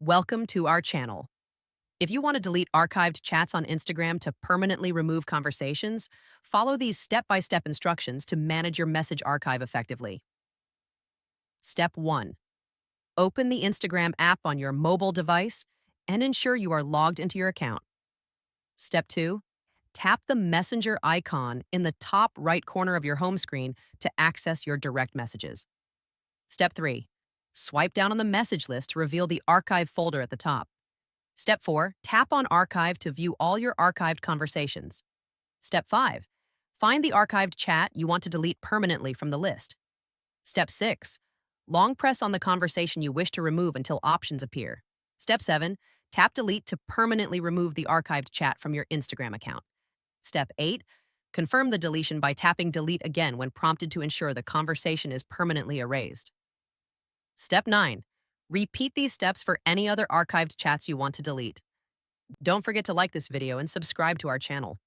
Welcome to our channel. If you want to delete archived chats on Instagram to permanently remove conversations, follow these step-by-step instructions to manage your message archive effectively. Step 1. Open the Instagram app on your mobile device and ensure you are logged into your account. Step 2. Tap the messenger icon in the top right corner of your home screen to access your direct messages. Step 3. Swipe down on the message list to reveal the archive folder at the top. Step 4. Tap on Archive to view all your archived conversations. Step 5. Find the archived chat you want to delete permanently from the list. Step 6. Long press on the conversation you wish to remove until options appear. Step 7. Tap Delete to permanently remove the archived chat from your Instagram account. Step 8. Confirm the deletion by tapping Delete again when prompted to ensure the conversation is permanently erased. Step 9. Repeat these steps for any other archived chats you want to delete. Don't forget to like this video and subscribe to our channel.